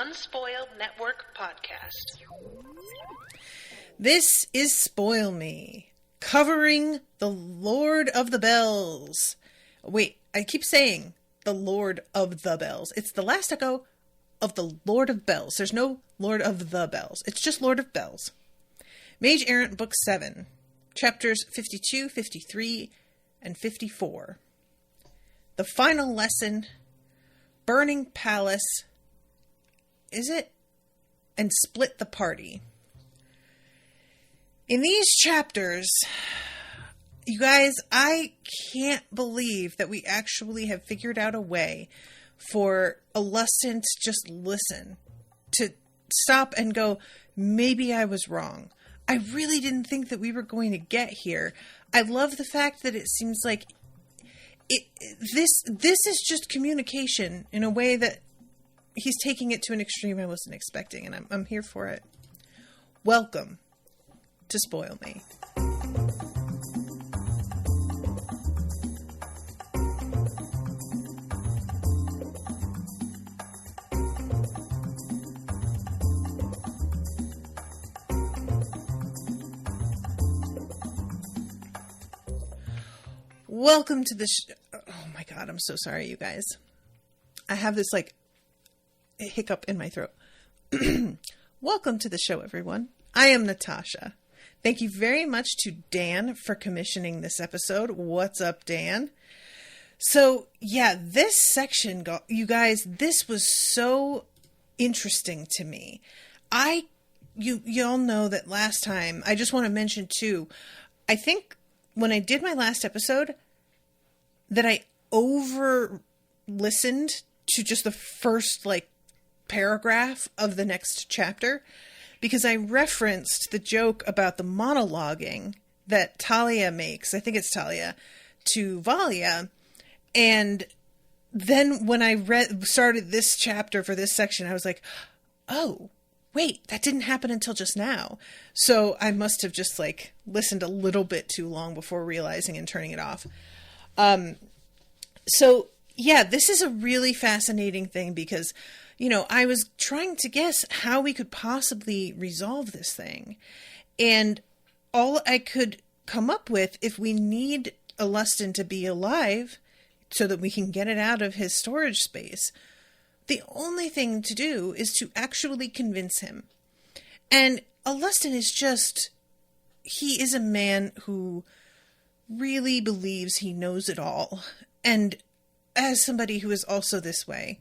Unspoiled Network podcast. This is Spoil Me, covering the Lord of the Bells. Wait, I keep saying the Lord of the Bells. It's the last echo of the Lord of Bells. There's no Lord of the Bells. It's just Lord of Bells. Mage Errant, Book 7, Chapters 52, 53, and 54. The final lesson, Burning Palace, is it? And split the party. In these chapters, you guys, I can't believe that we actually have figured out a way for Alustin to just listen, to stop and go, maybe I was wrong. I really didn't think that we were going to get here. I love the fact that it seems like this is just communication in a way that he's taking it to an extreme I wasn't expecting, and I'm here for it. Welcome to Spoil Me. Welcome to the oh my god, I'm so sorry, you guys. I have this hiccup in my throat. Welcome to the show, everyone. I am Natasha. Thank you very much to Dan for commissioning this episode. What's up, Dan? So, yeah, this section, you guys, this was so interesting to me. Y'all know that last time, I just want to mention too, I think when I did my last episode, that I over-listened to just the first, paragraph of the next chapter, because I referenced the joke about the monologuing that Talia makes, I think it's Talia, to Valia, and then when I started this chapter for this section, I was like, oh, wait, that didn't happen until just now. So I must have just listened a little bit too long before realizing and turning it off. So yeah, this is a really fascinating thing because, I was trying to guess how we could possibly resolve this thing. And all I could come up with, if we need Alustin to be alive so that we can get it out of his storage space, the only thing to do is to actually convince him. And Alustin is he is a man who really believes he knows it all. And as somebody who is also this way,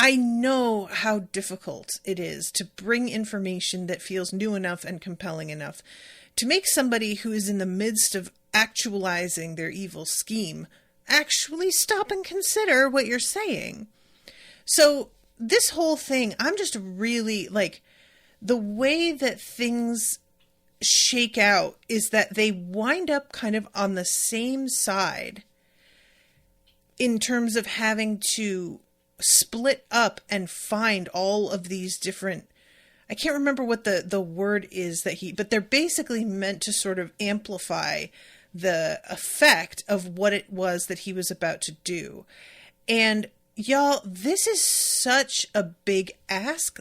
I know how difficult it is to bring information that feels new enough and compelling enough to make somebody who is in the midst of actualizing their evil scheme actually stop and consider what you're saying. So this whole thing, I'm just really the way that things shake out is that they wind up kind of on the same side in terms of having to split up and find all of these different, I can't remember what the word is but they're basically meant to sort of amplify the effect of what it was that he was about to do. And y'all, this is such a big ask.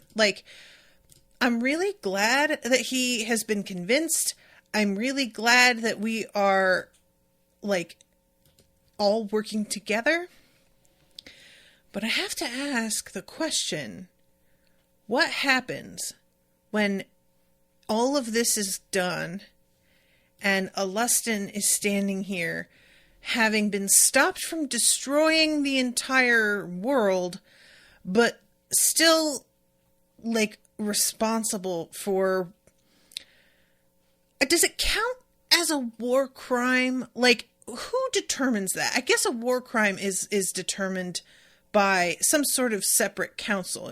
I'm really glad that he has been convinced. I'm really glad that we are all working together. But I have to ask the question, what happens when all of this is done and Alustin is standing here having been stopped from destroying the entire world, but still responsible for, does it count as a war crime? Who determines that? I guess a war crime is determined by some sort of separate council,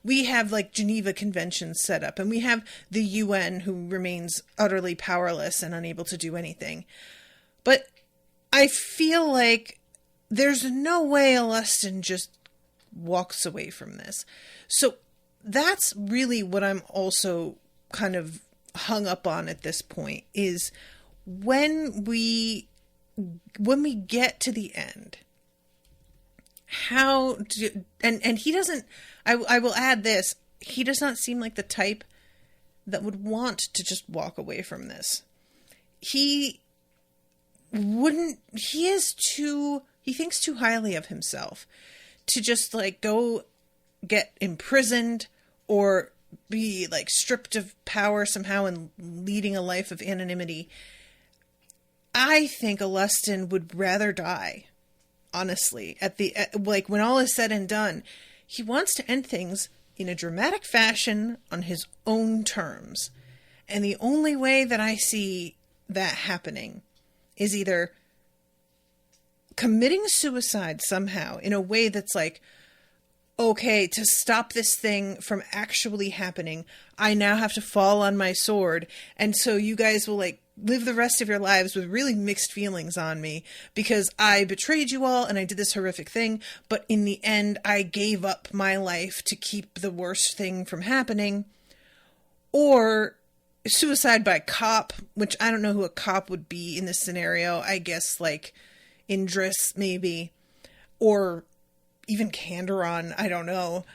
we have Geneva Conventions set up, and we have the UN who remains utterly powerless and unable to do anything. But I feel like there's no way Alustin just walks away from this. So that's really what I'm also kind of hung up on at this point, is when we get to the end, and he doesn't, I will add this, he does not seem like the type that would want to just walk away from this. He thinks too highly of himself to just like go get imprisoned or be like stripped of power somehow and leading a life of anonymity. I think Alustin would rather die, honestly, like when all is said and done. He wants to end things in a dramatic fashion on his own terms. And the only way that I see that happening is either committing suicide somehow in a way that's like, okay, to stop this thing from actually happening, I now have to fall on my sword. And so you guys will like live the rest of your lives with really mixed feelings on me because I betrayed you all and I did this horrific thing. But in the end, I gave up my life to keep the worst thing from happening. Or suicide by cop, which I don't know who a cop would be in this scenario. I guess like Indris maybe, or even Canderon. I don't know.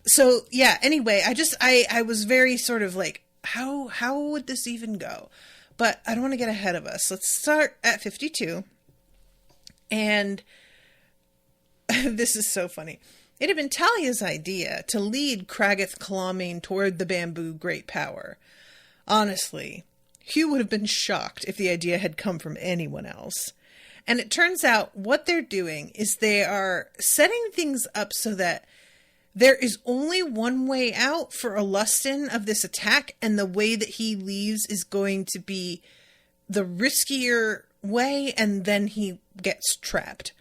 So yeah, anyway, I was very sort of like, how would this even go? But I don't want to get ahead of us. Let's start at 52. And this is so funny. It had been Talia's idea to lead Cragath Clawmane toward the bamboo great power. Honestly, Hugh would have been shocked if the idea had come from anyone else. And it turns out what they're doing is they are setting things up so that there is only one way out for Alustin of this attack, and the way that he leaves is going to be the riskier way, and then he gets trapped.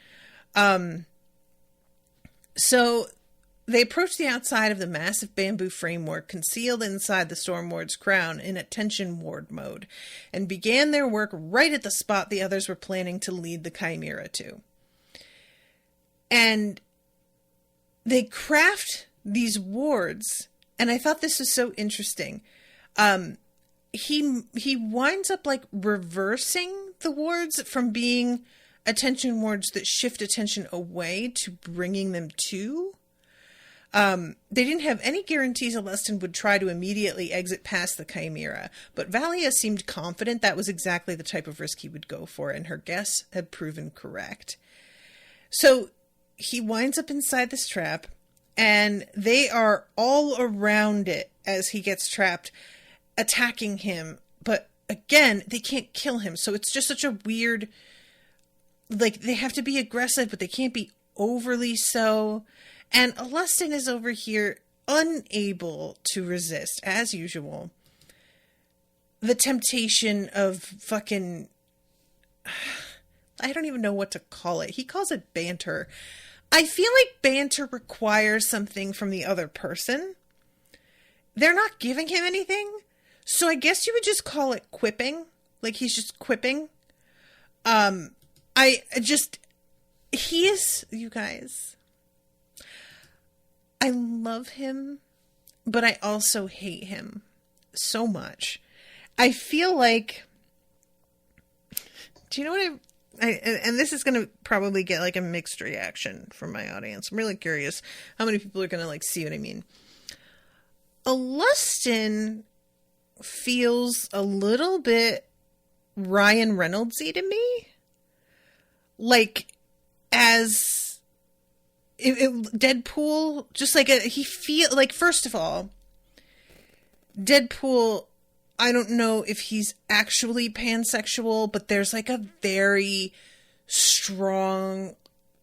So they approach the outside of the massive bamboo framework concealed inside the Stormward's crown in attention ward mode, and began their work right at the spot the others were planning to lead the Chimera to. And they craft these wards, and I thought this was so interesting. He winds up like reversing the wards from being attention wards that shift attention away to bringing them to. They didn't have any guarantees Alustin would try to immediately exit past the Chimera, but Valia seemed confident that was exactly the type of risk he would go for, and her guess had proven correct. So he winds up inside this trap, and they are all around it as he gets trapped, attacking him. But again, they can't kill him, so it's just such a weird, like, they have to be aggressive, but they can't be overly so. And Alustin is over here unable to resist, as usual, the temptation of fucking, I don't even know what to call it. He calls it banter. I feel like banter requires something from the other person. They're not giving him anything, so I guess you would just call it quipping. Like, he's just quipping. He is, you guys, I love him, but I also hate him so much. I feel like, do you know what and this is going to probably get like a mixed reaction from my audience. I'm really curious how many people are going to like see what I mean. Alustin feels a little bit Ryan Reynolds-y to me. Like, as Deadpool, just like he feel like, first of all, Deadpool, I don't know if he's actually pansexual, but there's like a very strong,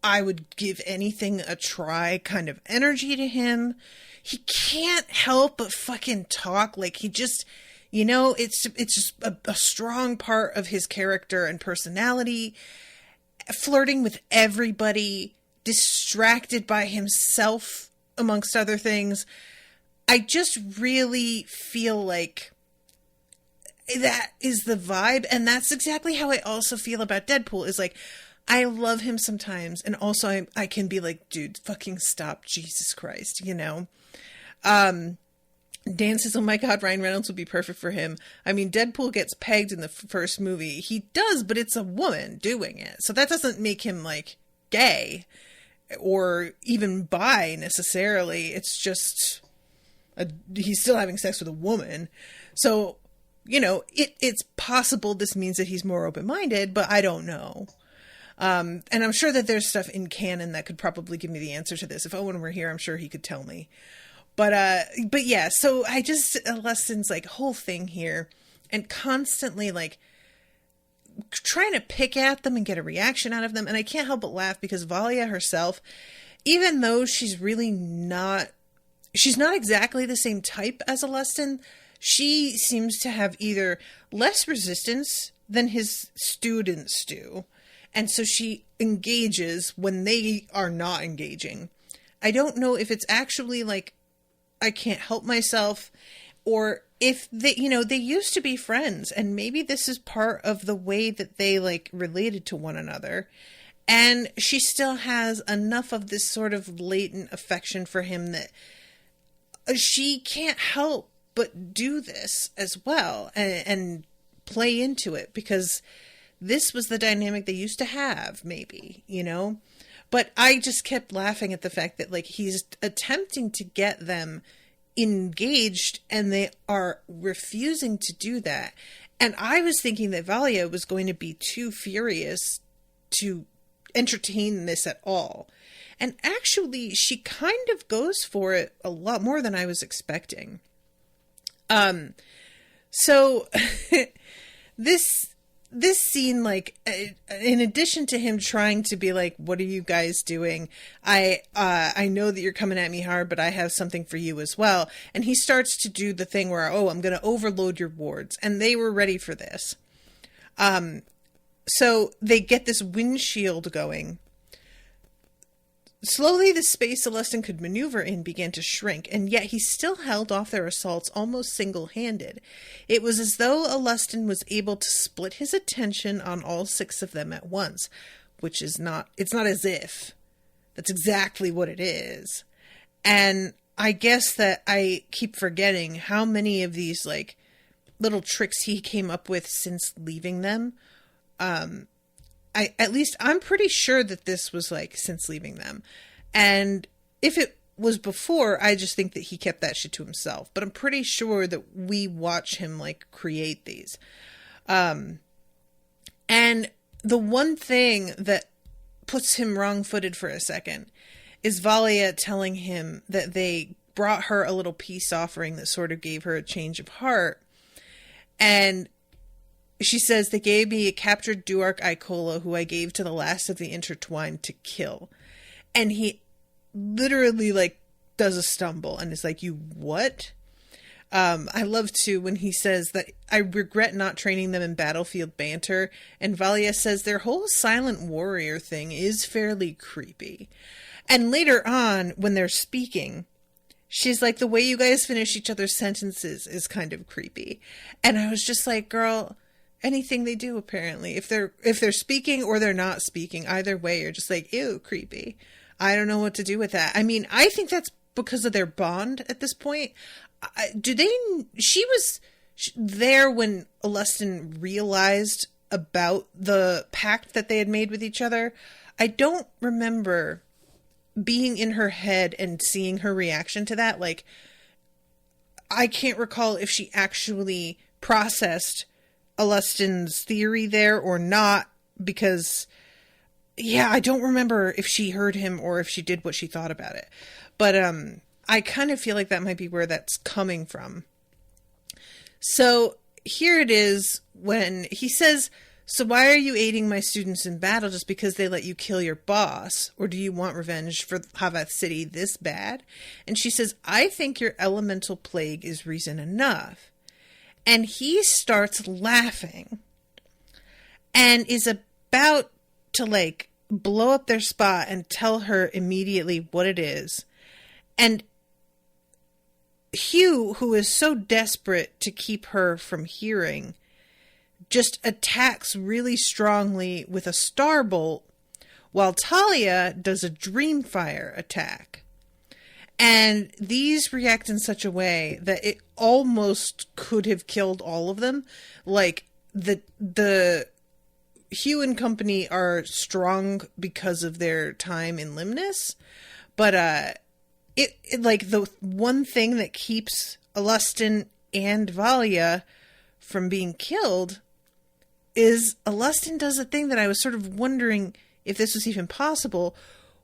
I would give anything a try kind of energy to him. He can't help but fucking talk. Like, he just, you know, it's just a strong part of his character and personality. Flirting with everybody, distracted by himself, amongst other things. I just really feel like that is the vibe, and that's exactly how I also feel about Deadpool, is like, I love him sometimes, and also I can be like, dude, fucking stop, Jesus Christ, you know? Dan says, oh my god, Ryan Reynolds would be perfect for him. I mean, Deadpool gets pegged in the first movie. He does, but it's a woman doing it, so that doesn't make him, like, gay. or even bi necessarily. It's just he's still having sex with a woman. So, you know, it's possible this means that he's more open-minded, but I don't know. And I'm sure that there's stuff in canon that could probably give me the answer to this. If Owen were here, I'm sure he could tell me. But yeah, so I just, Alustin's like whole thing here, and constantly like trying to pick at them and get a reaction out of them. And I can't help but laugh because Valia herself, even though she's not exactly the same type as Alustin, she seems to have either less resistance than his students do. And so she engages when they are not engaging. I don't know if it's actually like, I can't help myself, or if they, you know, they used to be friends, and maybe this is part of the way that they like related to one another. And she still has enough of this sort of latent affection for him that she can't help but do this as well and play into it, because this was the dynamic they used to have, maybe, you know? But I just kept laughing at the fact that, like, he's attempting to get them engaged and they are refusing to do that. And I was thinking that Valia was going to be too furious to entertain this at all. And actually, she kind of goes for it a lot more than I was expecting. So this scene, like, in addition to him trying to be like, what are you guys doing? I know that you're coming at me hard, but I have something for you as well. And he starts to do the thing where, I'm going to overload your wards. And they were ready for this. So they get this windshield going. Slowly, the space Alustin could maneuver in began to shrink, and yet he still held off their assaults almost single-handed. It was as though Alustin was able to split his attention on all 6 of them at once, which is not, it's not as if. That's exactly what it is. And I guess that I keep forgetting how many of these, like, little tricks he came up with since leaving them. I'm pretty sure that this was like since leaving them. And if it was before, I just think that he kept that shit to himself. But I'm pretty sure that we watch him like create these. And the one thing that puts him wrong-footed for a second is Valia telling him that they brought her a little peace offering that sort of gave her a change of heart. And she says, they gave me a captured Duark Icola who I gave to the last of the Intertwined to kill. And he literally, like, does a stumble and is like, you what? I love, too, when he says that I regret not training them in battlefield banter. And Valia says their whole silent warrior thing is fairly creepy. And later on, when they're speaking, she's like, the way you guys finish each other's sentences is kind of creepy. And I was just like, girl, anything they do, apparently, if they're speaking or they're not speaking, either way, you're just like, ew, creepy. I don't know what to do with that. I mean, I think that's because of their bond at this point. She was there when Alustin realized about the pact that they had made with each other. I don't remember being in her head and seeing her reaction to that. Like, I can't recall if she actually processed Alustin's theory there or not, because I don't remember if she heard him or if she did what she thought about it. But I kind of feel like that might be where that's coming from. So here it is when he says, so why are you aiding my students in battle just because they let you kill your boss? Or do you want revenge for Havath City this bad? And she says, I think your elemental plague is reason enough. And he starts laughing and is about to, like, blow up their spot and tell her immediately what it is. And Hugh, who is so desperate to keep her from hearing, just attacks really strongly with a starbolt, while Talia does a dreamfire attack. And these react in such a way that it almost could have killed all of them. Like, Hugh and company are strong because of their time in Limnus, but it like the one thing that keeps Alustin and Valia from being killed is Alustin does a thing that I was sort of wondering if this was even possible,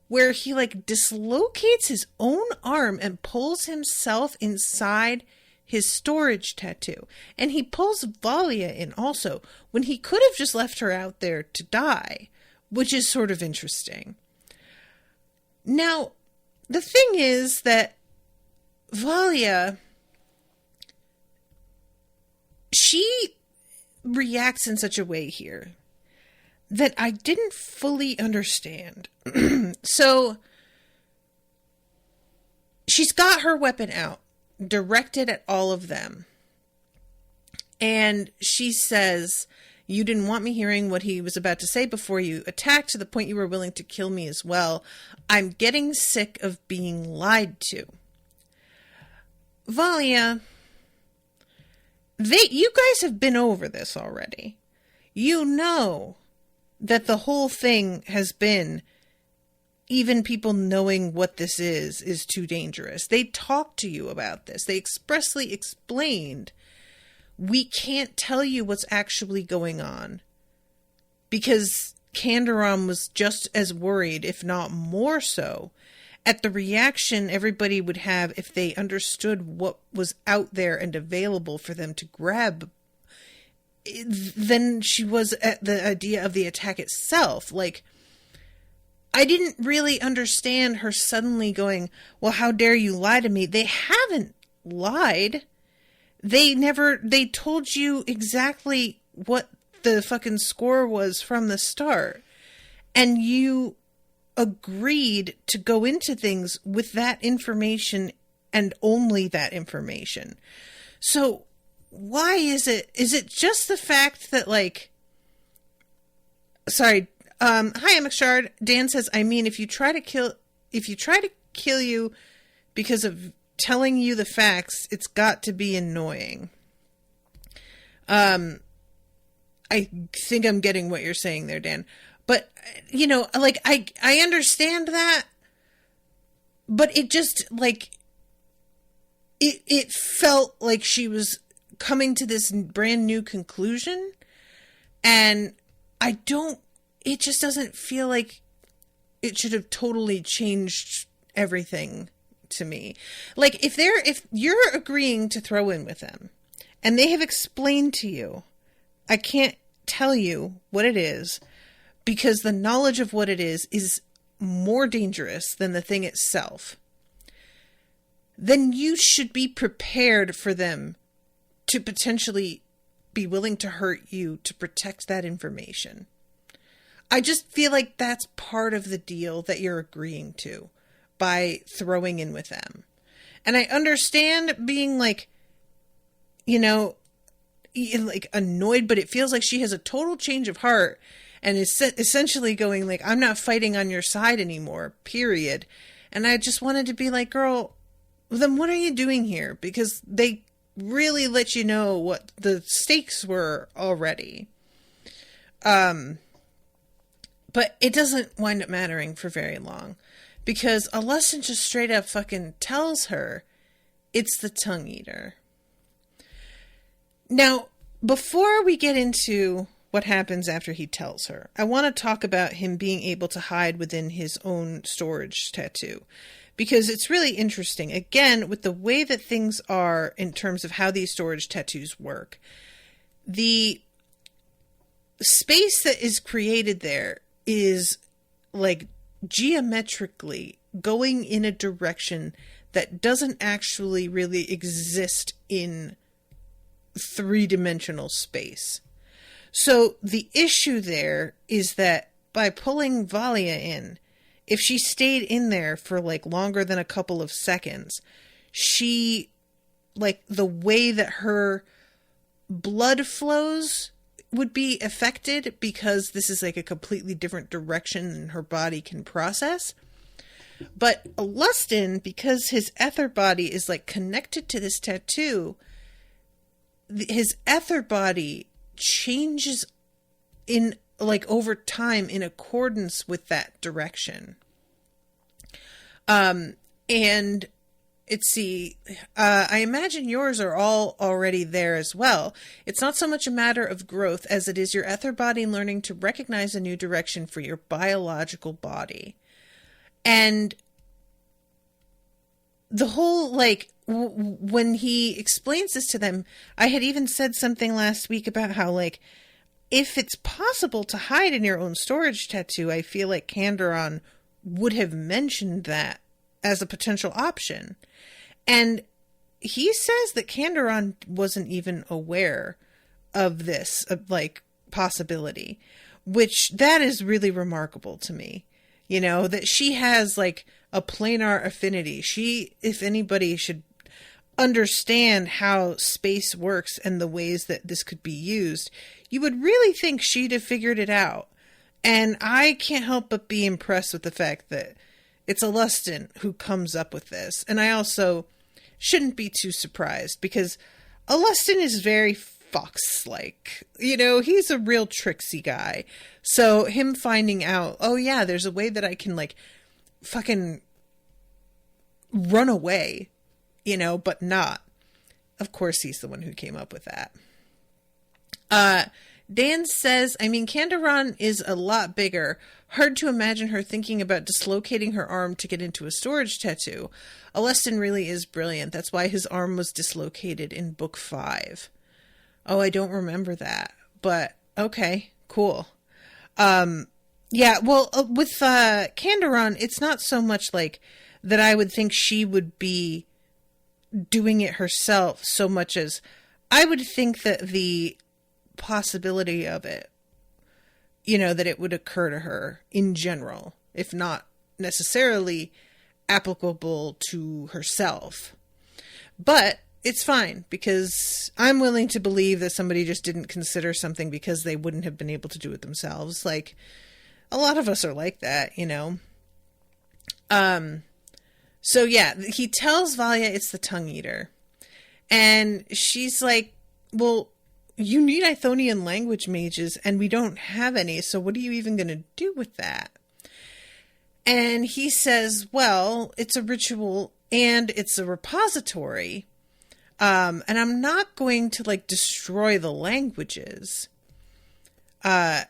where he like dislocates his own arm and pulls himself inside his storage tattoo. And he pulls Valia in also, when he could have just left her out there to die, which is sort of interesting. Now, the thing is that Valia, she reacts in such a way here that I didn't fully understand. So, she's got her weapon out, directed at all of them. And she says, "You didn't want me hearing what he was about to say before you attacked, to the point you were willing to kill me as well. I'm getting sick of being lied to." Valia, you guys have been over this already. You know that the whole thing has been, even people knowing what this is too dangerous. They talked to you about this. They expressly explained, we can't tell you what's actually going on, because Candoram was just as worried, if not more so, at the reaction everybody would have if they understood what was out there and available for them to grab than she was at the idea of the attack itself. Like, I didn't really understand her suddenly going, "Well, how dare you lie to me?" They haven't lied. They told you exactly what the fucking score was from the start. And you agreed to go into things with that information and only that information. So why is it just the fact that, like, sorry, hi, I'm Shard. Dan says, I mean, if you try to kill you because of telling you the facts, it's got to be annoying. I think I'm getting what you're saying there, Dan. But, you know, like, I understand that, but it just, like, it felt like she was coming to this brand new conclusion, and it just doesn't feel like it should have totally changed everything to me. Like, if you're agreeing to throw in with them, and they have explained to you, I can't tell you what it is, because the knowledge of what it is more dangerous than the thing itself, then you should be prepared for them to potentially be willing to hurt you to protect that information. I just feel like that's part of the deal that you're agreeing to by throwing in with them. And I understand being like, you know, like annoyed, but it feels like she has a total change of heart and is essentially going like, I'm not fighting on your side anymore, period. And I just wanted to be like, girl, then what are you doing here? Because they really let you know what the stakes were already. But it doesn't wind up mattering for very long, because Alustin just straight up fucking tells her it's the tongue eater. Now, before we get into what happens after he tells her, I want to talk about him being able to hide within his own storage tattoo, because it's really interesting, again, with the way that things are in terms of how these storage tattoos work. The space that is created there is like geometrically going in a direction that doesn't actually really exist in three-dimensional space. So the issue there is that by pulling Valia in, if she stayed in there for like longer than a couple of seconds, she, like, the way that her blood flows would be affected, because this is like a completely different direction than her body can process. But Alustin, because his ether body is like connected to this tattoo, his ether body changes in like over time in accordance with that direction. And I imagine yours are all already there as well. It's not so much a matter of growth as it is your ether body learning to recognize a new direction for your biological body. And the whole, like, when he explains this to them, I had even said something last week about how, like, if it's possible to hide in your own storage tattoo, I feel like Kandaron would have mentioned that as a potential option. And he says that Kandaron wasn't even aware of this, like, possibility, which that is really remarkable to me. You know, that she has, like, a planar affinity. She, if anybody, should understand how space works and the ways that this could be used. You would really think she'd have figured it out. And I can't help but be impressed with the fact that it's Alustin who comes up with this. And I also shouldn't be too surprised because Alustin is very fox-like. You know, he's a real tricksy guy. So him finding out, oh yeah, there's a way that I can, like, fucking run away, you know, but not. Of course he's the one who came up with that. Dan says, I mean, Kandaron is a lot bigger. Hard to imagine her thinking about dislocating her arm to get into a storage tattoo. Alustin really is brilliant. That's why his arm was dislocated in book 5. Oh, I don't remember that. But, okay, cool. Yeah, well, with Kandaron, it's not so much like that I would think she would be doing it herself so much as I would think that the possibility of it, you know, that it would occur to her in general, if not necessarily applicable to herself. But it's fine because I'm willing to believe that somebody just didn't consider something because they wouldn't have been able to do it themselves. Like, a lot of us are like that, you know. So yeah, he tells Valia it's the tongue eater. And she's like, well, you need Ithonian language mages and we don't have any. So what are you even going to do with that? And he says, well, it's a ritual and it's a repository. And I'm not going to, like, destroy the languages. And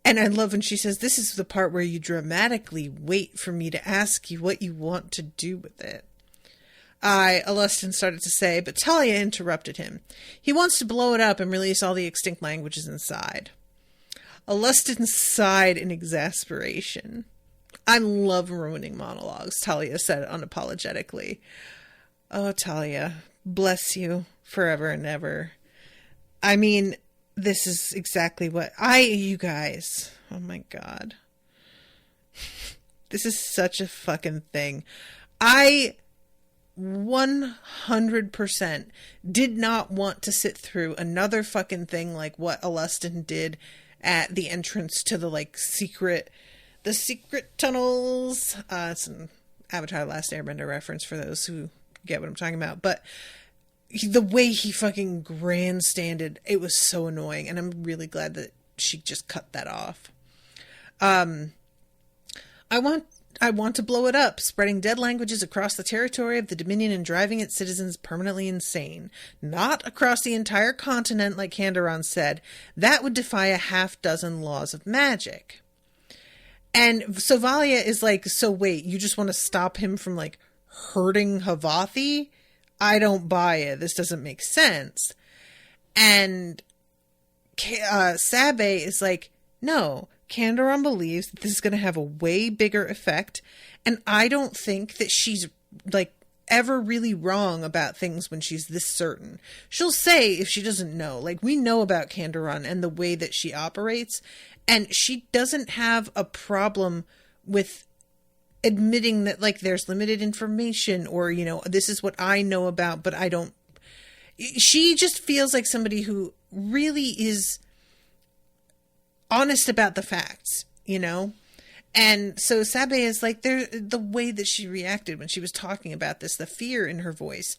I love when she says, this is the part where you dramatically wait for me to ask you what you want to do with it. Alustin started to say, but Talia interrupted him. He wants to blow it up and release all the extinct languages inside. Alustin sighed in exasperation. I love ruining monologues, Talia said unapologetically. Oh, Talia, bless you forever and ever. I mean, this is exactly what you guys, oh my God. This is such a fucking thing. I 100% did not want to sit through another fucking thing like what Alustin did at the entrance to the, like, secret tunnels. It's an Avatar: The Last Airbender reference for those who get what I'm talking about. But the way he fucking grandstanded, it was so annoying. And I'm really glad that she just cut that off. I want to blow it up, spreading dead languages across the territory of the Dominion and driving its citizens permanently insane. Not across the entire continent, like Kandaron said. That would defy a half-dozen laws of magic. And so Valia is like, so wait, you just want to stop him from, like, hurting Havathi? I don't buy it. This doesn't make sense. And Sabe is like, no, Kandaron believes that this is going to have a way bigger effect. And I don't think that she's, like, ever really wrong about things when she's this certain. She'll say if she doesn't know. Like, we know about Kandaron and the way that she operates. And she doesn't have a problem with admitting that, like, there's limited information or, you know, this is what I know about, but I don't. She just feels like somebody who really is honest about the facts, you know? And so Sabe is like, the way that she reacted when she was talking about this, the fear in her voice,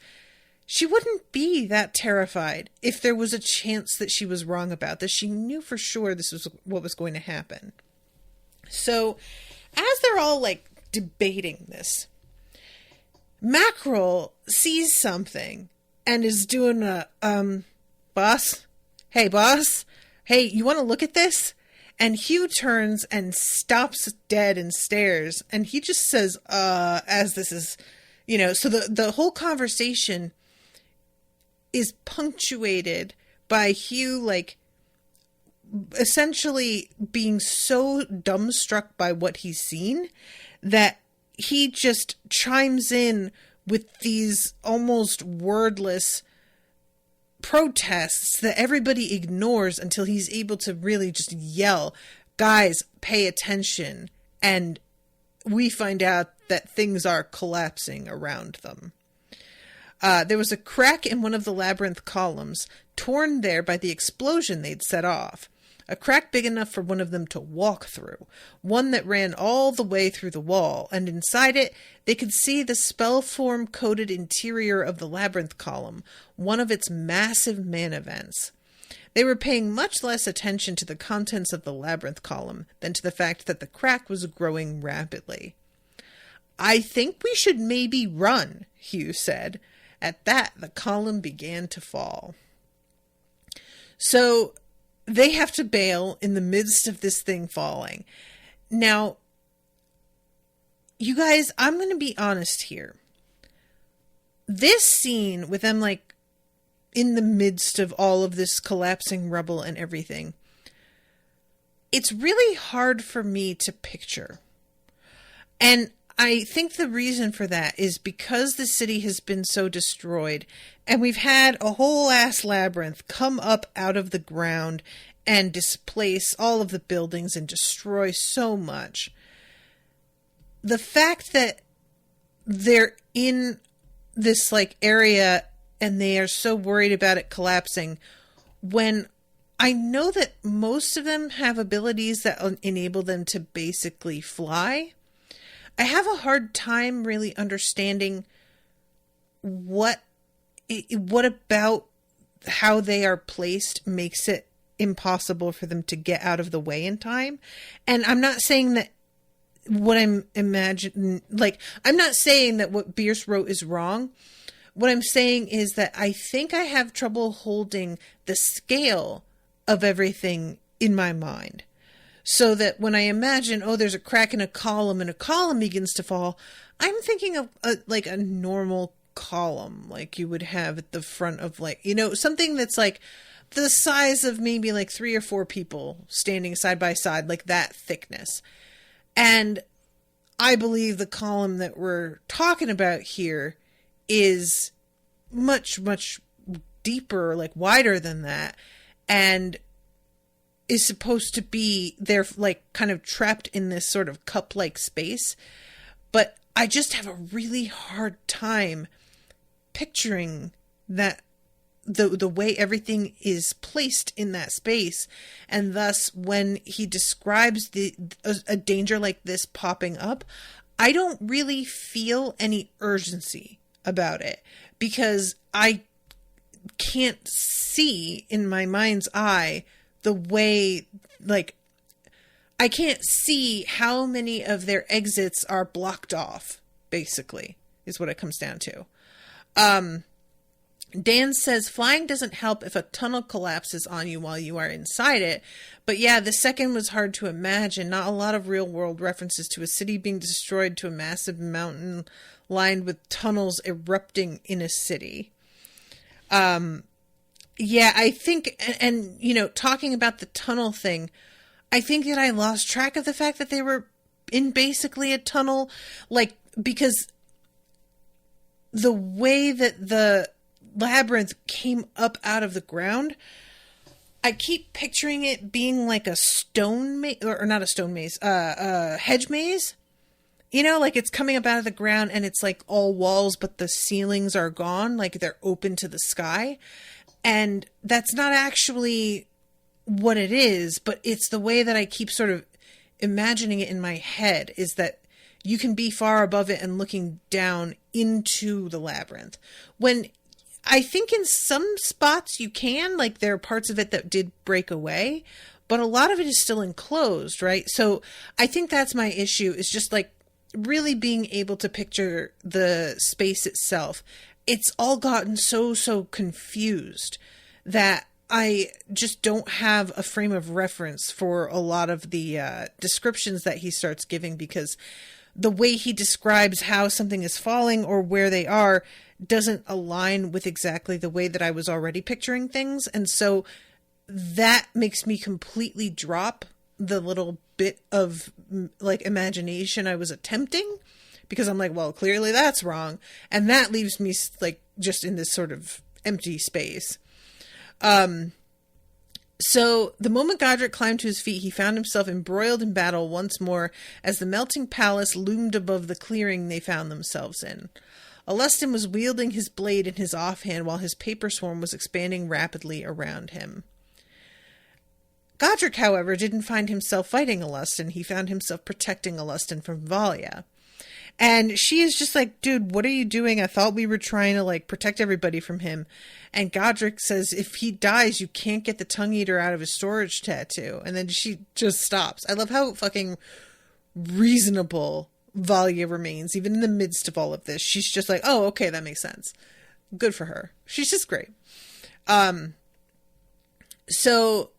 she wouldn't be that terrified if there was a chance that she was wrong about this. She knew for sure this was what was going to happen. So as they're all like debating this, Mackerel sees something and is doing a, boss, hey, you want to look at this? And Hugh turns and stops dead and stares. And he just says, as this is, so the whole conversation is punctuated by Hugh, like, essentially being so dumbstruck by what he's seen that he just chimes in with these almost wordless protests that everybody ignores until he's able to really just yell, guys, pay attention. And we find out that things are collapsing around them. There was a crack in one of the labyrinth columns, torn there by the explosion they'd set off. A crack big enough for one of them to walk through, one that ran all the way through the wall, and inside it they could see the spell-form-coated interior of the labyrinth column, one of its massive mana vents. They were paying much less attention to the contents of the labyrinth column than to the fact that the crack was growing rapidly. "I think we should maybe run," Hugh said. At that, the column began to fall. So they have to bail in the midst of this thing falling. Now, you guys, I'm going to be honest here. This scene with them, like, in the midst of all of this collapsing rubble and everything, it's really hard for me to picture. And I think the reason for that is because the city has been so destroyed, and we've had a whole ass labyrinth come up out of the ground and displace all of the buildings and destroy so much. The fact that they're in this like area and they are so worried about it collapsing, when I know that most of them have abilities that enable them to basically fly, I have a hard time really understanding what about how they are placed makes it impossible for them to get out of the way in time. And I'm not saying that what I'm imagining, like, I'm not saying that what Bierce wrote is wrong. What I'm saying is that I think I have trouble holding the scale of everything in my mind. So that when I imagine, there's a crack in a column and a column begins to fall, I'm thinking of a normal column like you would have at the front of, like, something that's like the size of maybe like 3 or 4 people standing side by side, like that thickness. And I believe the column that we're talking about here is much, much deeper, like wider than that, and is supposed to be, they're like kind of trapped in this sort of cup-like space. But I just have a really hard time picturing that the way everything is placed in that space. And thus, when he describes a danger like this popping up, I don't really feel any urgency about it, because I can't see in my mind's eye the way, like, I can't see how many of their exits are blocked off, basically, is what it comes down to. Dan says, flying doesn't help if a tunnel collapses on you while you are inside it. But yeah, the second was hard to imagine. Not a lot of real world references to a city being destroyed to a massive mountain lined with tunnels erupting in a city. Yeah, I think, and talking about the tunnel thing, I think that I lost track of the fact that they were in basically a tunnel, like, because the way that the labyrinth came up out of the ground, I keep picturing it being like a stone maze, or not a stone maze, a hedge maze. Like it's coming up out of the ground and it's like all walls, but the ceilings are gone, like they're open to the sky. And that's not actually what it is, but it's the way that I keep sort of imagining it in my head, is that you can be far above it and looking down into the labyrinth. When I think in some spots you can, like there are parts of it that did break away, but a lot of it is still enclosed, right? So I think that's my issue, is just like really being able to picture the space itself. It's all gotten so confused that I just don't have a frame of reference for a lot of the descriptions that he starts giving, because the way he describes how something is falling or where they are doesn't align with exactly the way that I was already picturing things. And so that makes me completely drop the little bit of like imagination I was attempting, because I'm like, well, clearly that's wrong. And that leaves me like just in this sort of empty space. So the moment Godric climbed to his feet, he found himself embroiled in battle once more as the melting palace loomed above the clearing they found themselves in. Alustin was wielding his blade in his offhand while his paper swarm was expanding rapidly around him. Godric, however, didn't find himself fighting Alustin. He found himself protecting Alustin from Valia. And she is just like, dude, what are you doing? I thought we were trying to like protect everybody from him. And Godric says, if he dies, you can't get the tongue eater out of his storage tattoo. And then she just stops. I love how fucking reasonable Valia remains, even in the midst of all of this. She's just like, oh, okay, that makes sense. Good for her. She's just great. So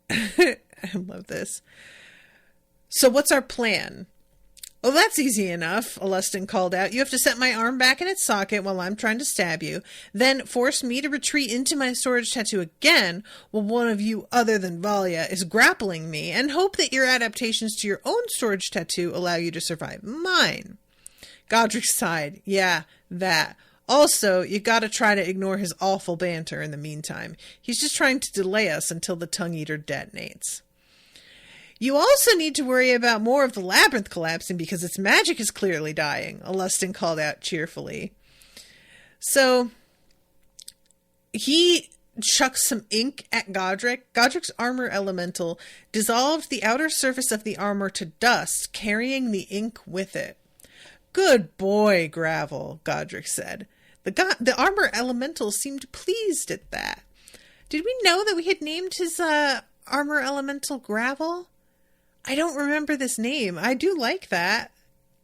I love this. So what's our plan? Oh, that's easy enough, Alustin called out. You have to set my arm back in its socket while I'm trying to stab you, then force me to retreat into my storage tattoo again while one of you other than Valia is grappling me, and hope that your adaptations to your own storage tattoo allow you to survive mine. Godric sighed. Yeah, that. Also, you gotta try to ignore his awful banter in the meantime. He's just trying to delay us until the tongue eater detonates. You also need to worry about more of the labyrinth collapsing because its magic is clearly dying, Alustin called out cheerfully. So he chucks some ink at Godric. Godric's armor elemental dissolved the outer surface of the armor to dust, carrying the ink with it. Good boy, Gravel, Godric said. The armor elemental seemed pleased at that. Did we know that we had named his armor elemental Gravel? I don't remember this name. I do like that.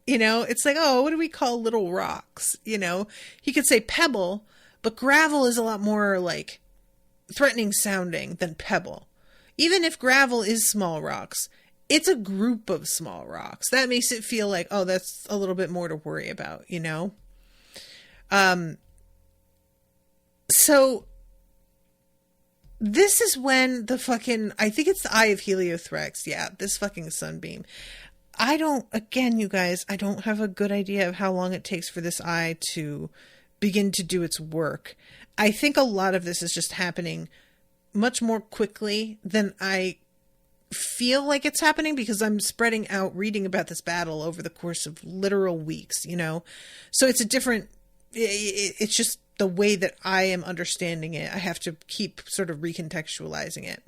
You know, it's like, oh, what do we call little rocks? You know, he could say pebble, but gravel is a lot more like threatening sounding than pebble. Even if gravel is small rocks, it's a group of small rocks. That makes it feel like, oh, that's a little bit more to worry about, you know? So this is when the fucking, I think it's the Eye of Heliothrax. Yeah, this fucking sunbeam. Again, you guys, I don't have a good idea of how long it takes for this eye to begin to do its work. I think a lot of this is just happening much more quickly than I feel like it's happening, because I'm spreading out reading about this battle over the course of literal weeks, you know? So it's it's just the way that I am understanding it. I have to keep sort of recontextualizing it.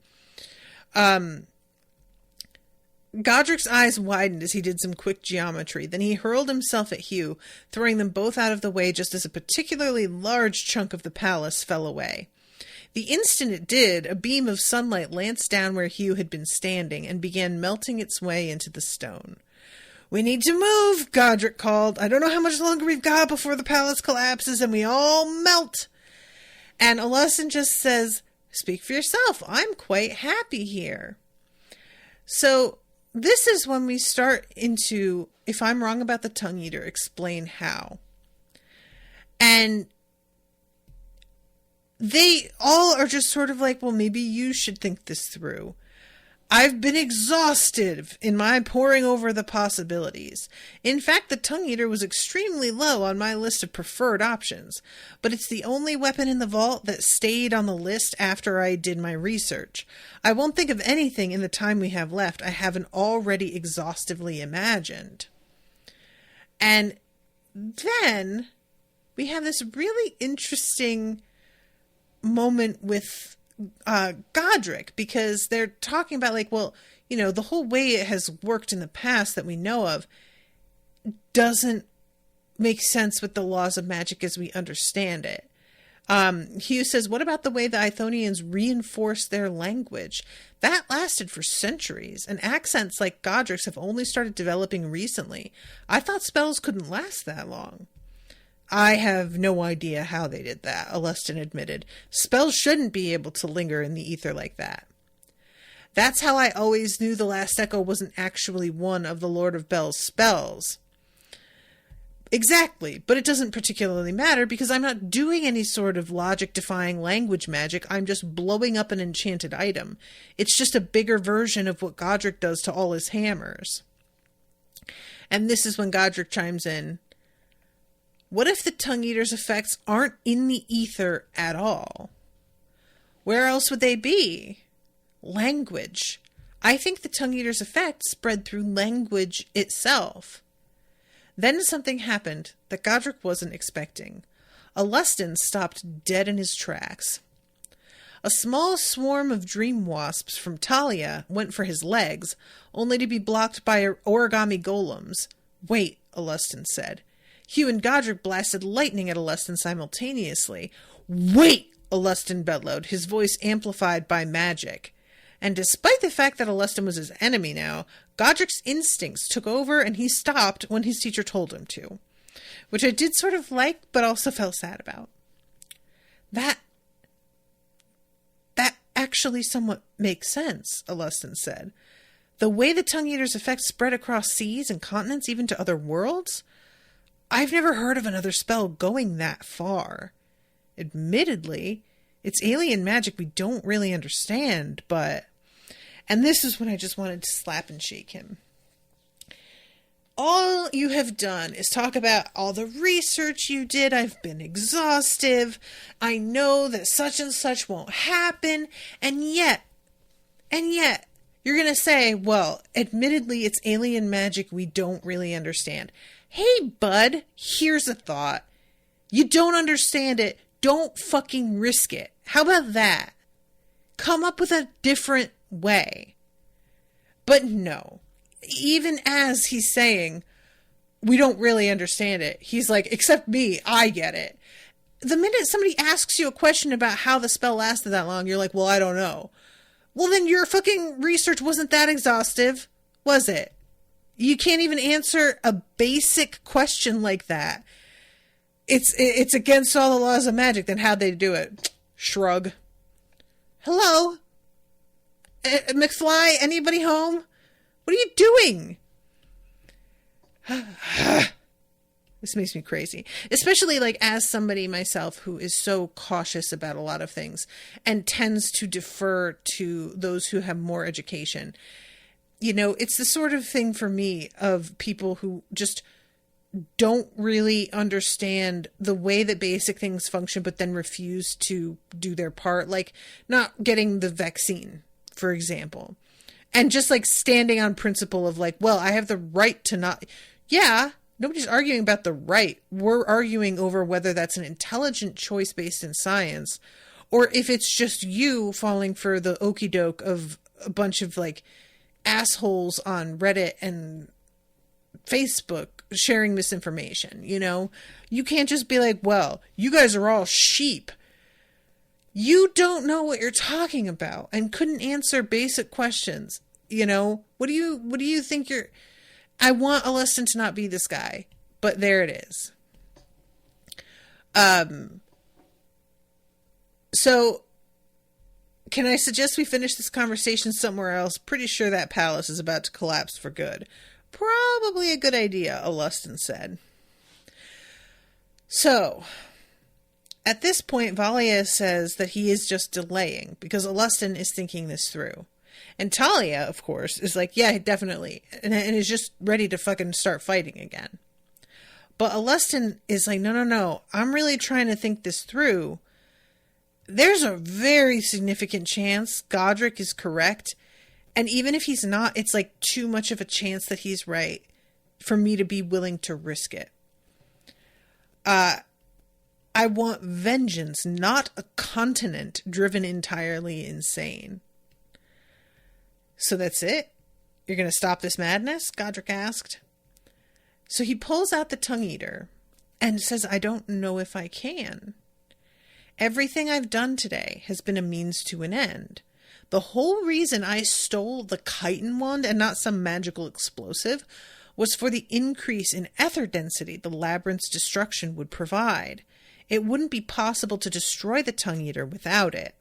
Godric's eyes widened as he did some quick geometry. Then he hurled himself at Hugh, throwing them both out of the way just as a particularly large chunk of the palace fell away. The instant it did, a beam of sunlight lanced down where Hugh had been standing and began melting its way into the stone. We need to move, Godric called. I don't know how much longer we've got before the palace collapses and we all melt. And Alustin just says, speak for yourself. I'm quite happy here. So this is when we start into, if I'm wrong about the tongue eater, explain how. And they all are just sort of like, well, maybe you should think this through. I've been exhausted in my poring over the possibilities. In fact, the tongue eater was extremely low on my list of preferred options, but it's the only weapon in the vault that stayed on the list after I did my research. I won't think of anything in the time we have left I haven't already exhaustively imagined. And then we have this really interesting moment with Godric, because they're talking about like, well, you know, the whole way it has worked in the past that we know of doesn't make sense with the laws of magic as we understand it. Hugh says, what about the way the Ithonians reinforced their language? That lasted for centuries, and accents like Godric's have only started developing recently. I thought spells couldn't last that long. I have no idea how they did that, Alustin admitted. Spells shouldn't be able to linger in the ether like that. That's how I always knew the Last Echo wasn't actually one of the Lord of Bel's spells. Exactly, but it doesn't particularly matter because I'm not doing any sort of logic-defying language magic. I'm just blowing up an enchanted item. It's just a bigger version of what Godric does to all his hammers. And this is when Godric chimes in. What if the Tongue Eater's effects aren't in the ether at all? Where else would they be? Language. I think the Tongue Eater's effects spread through language itself. Then something happened that Godric wasn't expecting. Alustin stopped dead in his tracks. A small swarm of dream wasps from Talia went for his legs, only to be blocked by origami golems. Wait, Alustin said. Hugh and Godric blasted lightning at Alustin simultaneously. Wait, Alustin bellowed, his voice amplified by magic. And despite the fact that Alustin was his enemy now, Godric's instincts took over and he stopped when his teacher told him to. Which I did sort of like, but also felt sad about. That actually somewhat makes sense, Alustin said. The way the Tongue Eater's effects spread across seas and continents, even to other worlds? I've never heard of another spell going that far. Admittedly, it's alien magic we don't really understand, but... And this is when I just wanted to slap and shake him. All you have done is talk about all the research you did. I've been exhaustive. I know that such and such won't happen. And yet, you're going to say, well, admittedly, it's alien magic we don't really understand. Hey, bud, here's a thought. You don't understand it. Don't fucking risk it. How about that? Come up with a different way. But no. Even as he's saying, we don't really understand it, he's like, except me, I get it. The minute somebody asks you a question about how the spell lasted that long, you're like, well, I don't know. Well, then your fucking research wasn't that exhaustive, was it? You can't even answer a basic question like that. It's against all the laws of magic. Then how'd they do it? Shrug. Hello? McFly, anybody home? What are you doing? This makes me crazy. Especially like as somebody myself who is so cautious about a lot of things and tends to defer to those who have more education. You know, it's the sort of thing for me of people who just don't really understand the way that basic things function, but then refuse to do their part. Like not getting the vaccine, for example. And just like standing on principle of like, well, I have the right to not. Yeah, nobody's arguing about the right. We're arguing over whether that's an intelligent choice based in science or if it's just you falling for the okie doke of a bunch of like assholes on Reddit and Facebook sharing misinformation. You know, you can't just be like, well, you guys are all sheep. You don't know what you're talking about and couldn't answer basic questions. You know, what do you think you're... I want Alustin to not be this guy, but there it is. So can I suggest we finish this conversation somewhere else? Pretty sure that palace is about to collapse for good. Probably a good idea, Alustin said. So, at this point, Valia says that he is just delaying because Alustin is thinking this through. And Talia, of course, is like, yeah, definitely. And is just ready to fucking start fighting again. But Alustin is like, no. I'm really trying to think this through. There's a very significant chance Godric is correct. And even if he's not, it's like too much of a chance that he's right for me to be willing to risk it. I want vengeance, not a continent driven entirely insane. So that's it? You're going to stop this madness? Godric asked. So he pulls out the Tongue Eater and says, I don't know if I can. Everything I've done today has been a means to an end. The whole reason I stole the chitin wand and not some magical explosive was for the increase in ether density the labyrinth's destruction would provide. It wouldn't be possible to destroy the Tongue Eater without it.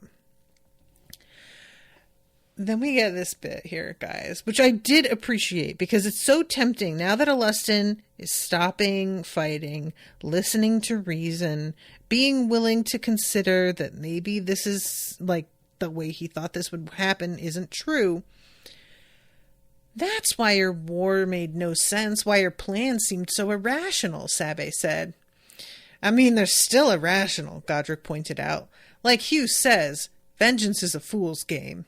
Then we get this bit here, guys, which I did appreciate because it's so tempting now that Alustin is stopping fighting, listening to reason, being willing to consider that maybe this is like the way he thought this would happen isn't true. That's why your war made no sense, why your plan seemed so irrational, Sabe said. I mean, they're still irrational, Godric pointed out. Like Hugh says, vengeance is a fool's game.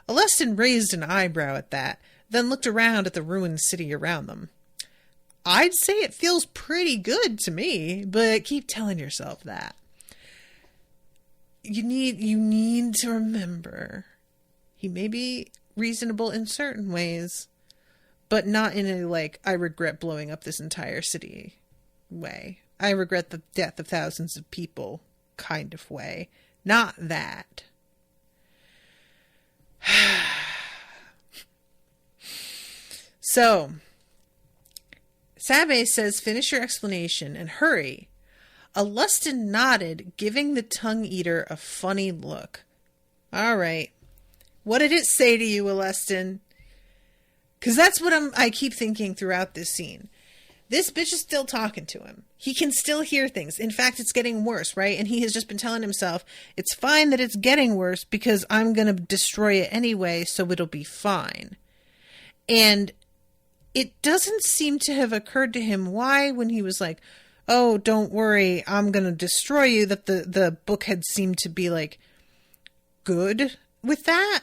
Alustin raised an eyebrow at that, then looked around at the ruined city around them. I'd say it feels pretty good to me, but keep telling yourself that. You need to remember, he may be reasonable in certain ways, but not in a, like, I regret blowing up this entire city way. I regret the death of thousands of people kind of way. Not that. So, Sabe says, finish your explanation and hurry. Alustin nodded, giving the Tongue Eater a funny look. All right. What did it say to you, Alustin? Because that's what I keep thinking throughout this scene. This bitch is still talking to him. He can still hear things. In fact, it's getting worse, right? And he has just been telling himself, it's fine that it's getting worse because I'm going to destroy it anyway, so it'll be fine. And it doesn't seem to have occurred to him why, when he was like, oh, don't worry, I'm going to destroy you, that the book had seemed to be, like, good with that.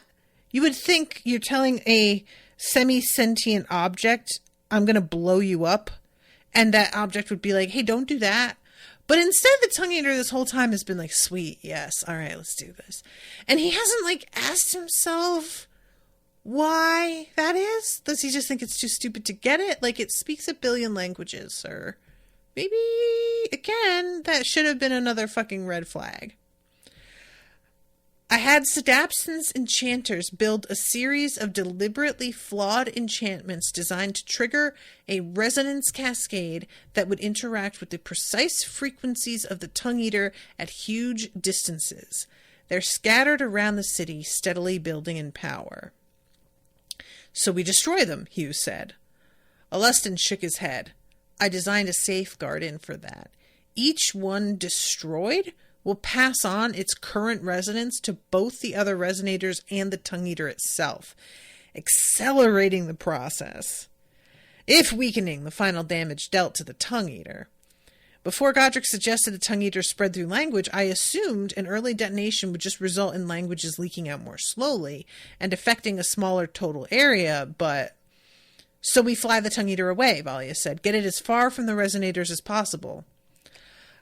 You would think you're telling a semi-sentient object, I'm going to blow you up, and that object would be like, hey, don't do that. But instead, the Tongue Eater this whole time has been like, sweet, yes, all right, let's do this. And he hasn't, like, asked himself why that is. Does he just think it's too stupid to get it? Like, it speaks a billion languages, sir. Maybe, again, that should have been another fucking red flag. I had Sadapson's enchanters build a series of deliberately flawed enchantments designed to trigger a resonance cascade that would interact with the precise frequencies of the Tongue Eater at huge distances. They're scattered around the city, steadily building in power. So we destroy them, Hugh said. Alustin shook his head. I designed a safeguard in for that. Each one destroyed will pass on its current resonance to both the other resonators and the Tongue Eater itself, accelerating the process, if weakening the final damage dealt to the Tongue Eater. Before Godric suggested the Tongue Eater spread through language, I assumed an early detonation would just result in languages leaking out more slowly and affecting a smaller total area, but... So we fly the Tongue Eater away, Valia said. Get it as far from the resonators as possible.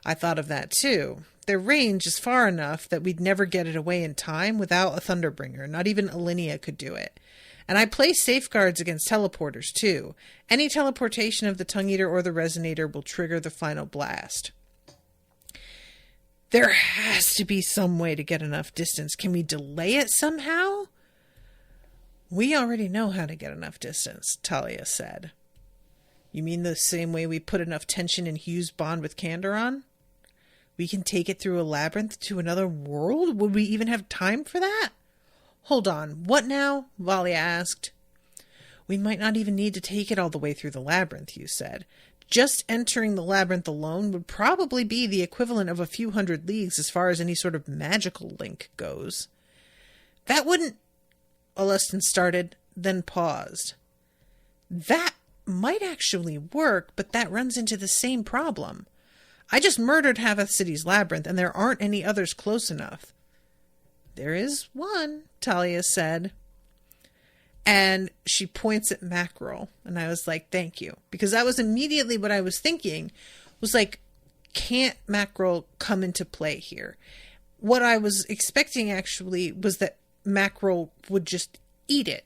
I thought of that too. Their range is far enough that we'd never get it away in time without a Thunderbringer. Not even Alinea could do it. And I place safeguards against teleporters too. Any teleportation of the Tongue Eater or the Resonator will trigger the final blast. There has to be some way to get enough distance. Can we delay it somehow? We already know how to get enough distance, Talia said. You mean the same way we put enough tension in Hugh's bond with Candoron? We can take it through a labyrinth to another world? Would we even have time for that? Hold on, what now? Valia asked. We might not even need to take it all the way through the labyrinth, Hugh said. Just entering the labyrinth alone would probably be the equivalent of a few hundred leagues as far as any sort of magical link goes. That wouldn't... Alustin started, then paused. That might actually work, but that runs into the same problem. I just murdered Haveth City's labyrinth, and there aren't any others close enough. There is one, Talia said. And she points at Mackerel, and I was like, thank you. Because that was immediately what I was thinking, was like, can't Mackerel come into play here? What I was expecting, actually, was that Mackerel would just eat it.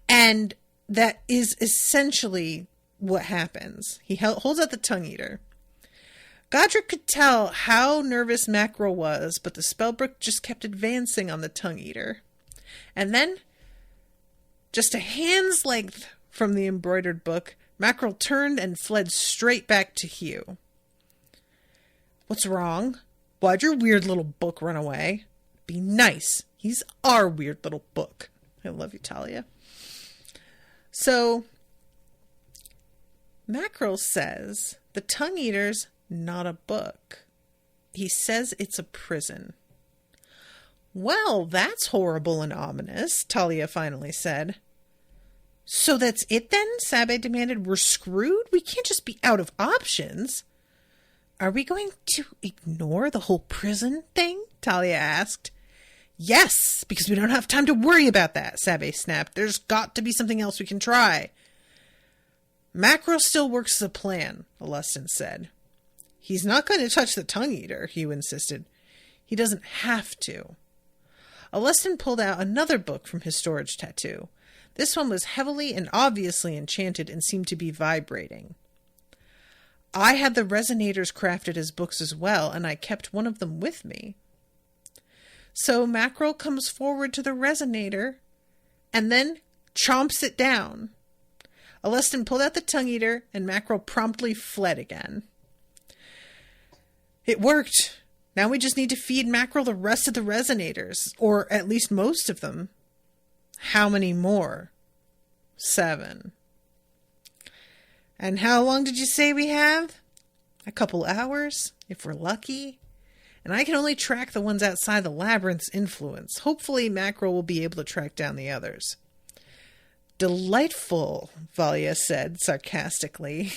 And that is essentially what happens. He holds out the Tongue Eater. Godric could tell how nervous Mackerel was, but the spellbook just kept advancing on the Tongue Eater. And then, just a hand's length from the embroidered book, Mackerel turned and fled straight back to Hugh. What's wrong? Why'd your weird little book run away? Be nice. He's our weird little book. I love you, Talia. So, Mackerel says the Tongue Eater's not a book. He says it's a prison. Well, that's horrible and ominous, Talia finally said. So that's it then? Sabe demanded. We're screwed? We can't just be out of options. Are we going to ignore the whole prison thing? Talia asked. Yes, because we don't have time to worry about that, Sabe snapped. There's got to be something else we can try. Mackerel still works as a plan, Alustin said. He's not going to touch the Tongue Eater, Hugh insisted. He doesn't have to. Alustin pulled out another book from his storage tattoo. This one was heavily and obviously enchanted and seemed to be vibrating. I had the resonators crafted as books as well, and I kept one of them with me. So Mackerel comes forward to the resonator and then chomps it down. Alustin pulled out the Tongue Eater, and Mackerel promptly fled again. It worked. Now we just need to feed Mackerel the rest of the resonators, or at least most of them. How many more? 7. And how long did you say we have? A couple hours, if we're lucky. And I can only track the ones outside the labyrinth's influence. Hopefully Mackerel will be able to track down the others. Delightful, Valia said sarcastically.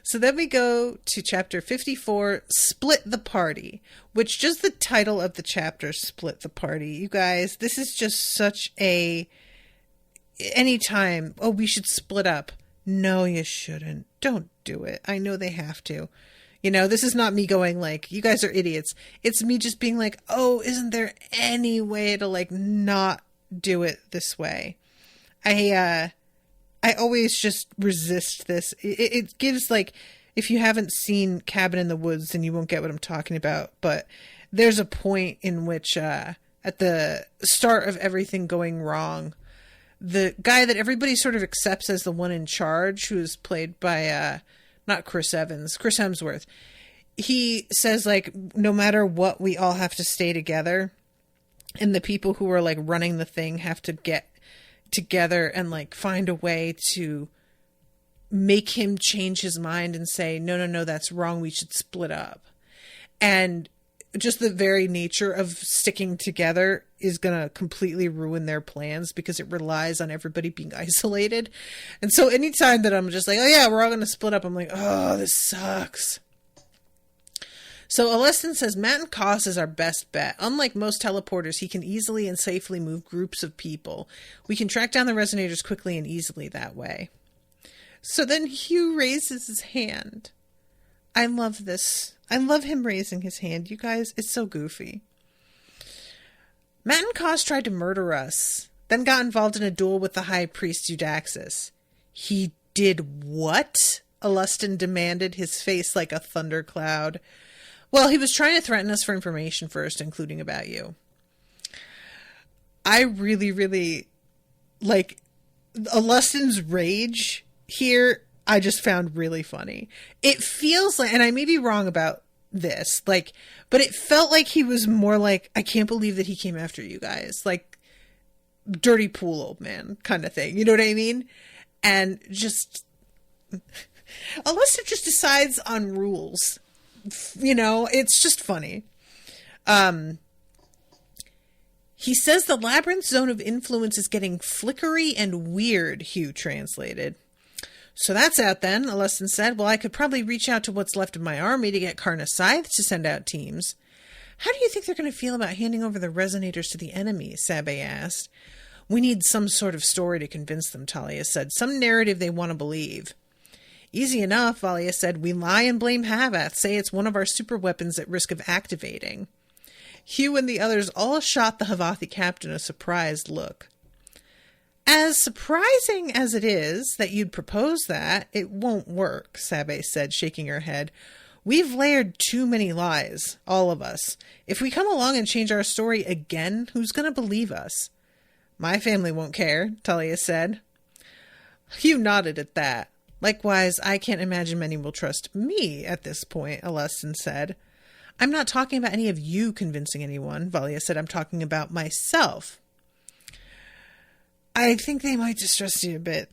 So then we go to chapter 54, Split the Party, which just the title of the chapter, Split the Party. You guys, this is just such a... Anytime, oh, we should split up. No, you shouldn't. Don't do it. I know they have to. You know, this is not me going like, you guys are idiots. It's me just being like, oh, isn't there any way to like not do it this way? I always just resist this. It gives like, if you haven't seen Cabin in the Woods, then you won't get what I'm talking about. But there's a point in which, at the start of everything going wrong, the guy that everybody sort of accepts as the one in charge, who is played by, not Chris Evans, Chris Hemsworth, he says like, no matter what, we all have to stay together. And the people who are like running the thing have to get together and like find a way to make him change his mind and say, no, that's wrong. We should split up. And just the very nature of sticking together is going to completely ruin their plans because it relies on everybody being isolated. And so anytime that I'm just like, oh yeah, we're all going to split up, I'm like, oh, this sucks. So Alustin says Matt and Koss is our best bet. Unlike most teleporters, he can easily and safely move groups of people. We can track down the resonators quickly and easily that way. So then Hugh raises his hand. I love this. I love him raising his hand. You guys, it's so goofy. Matt and Koss tried to murder us, then got involved in a duel with the High Priest Eudaxus. He did what? Alustin demanded, his face like a thundercloud. Well, he was trying to threaten us for information first, including about you. I really, really like Alustin's rage here. I just found really funny. It feels like, and I may be wrong about this, like, but it felt like he was more like, I can't believe that he came after you guys. Like, dirty pool old man kind of thing. You know what I mean? And just, Alustin just decides on rules. You know, it's just funny. He says the labyrinth zone of influence is getting flickery and weird, Hugh translated. So that's out then, Alustin said. Well, I could probably reach out to what's left of my army to get Karna Scythe to send out teams. How do you think they're going to feel about handing over the resonators to the enemy? Sabe asked. We need some sort of story to convince them, Talia said. Some narrative they want to believe. Easy enough, Valia said. We lie and blame Havath, say it's one of our super weapons at risk of activating. Hugh and the others all shot the Havathi captain a surprised look. As surprising as it is that you'd propose that, it won't work, Sabe said, shaking her head. We've layered too many lies, all of us. If we come along and change our story again, who's going to believe us? My family won't care, Talia said. Hugh nodded at that. Likewise, I can't imagine many will trust me at this point, Alustin said. I'm not talking about any of you convincing anyone, Valia said. I'm talking about myself. I think they might distrust you a bit,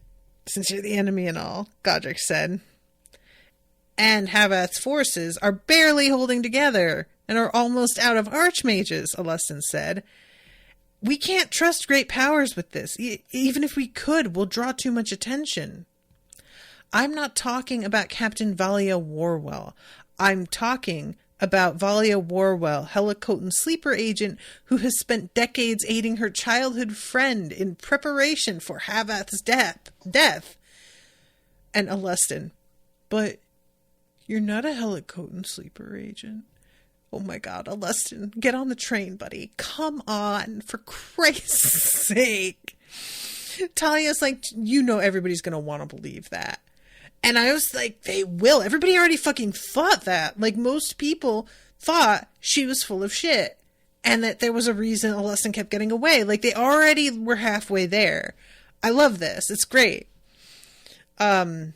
since you're the enemy and all, Godric said. And Havath's forces are barely holding together and are almost out of archmages, Alustin said. We can't trust great powers with this. Even if we could, we'll draw too much attention. I'm not talking about Captain Valia Warwell. I'm talking about Valia Warwell, Helicoten's sleeper agent who has spent decades aiding her childhood friend in preparation for Havath's death. And Alustin, but you're not a Helicoten sleeper agent. Oh my God, Alustin, get on the train, buddy. Come on, for Christ's sake. Talia's like, you know everybody's going to want to believe that. And I was like, they will. Everybody already fucking thought that. Like, most people thought she was full of shit. And that there was a reason Alustin kept getting away. Like, they already were halfway there. I love this. It's great. I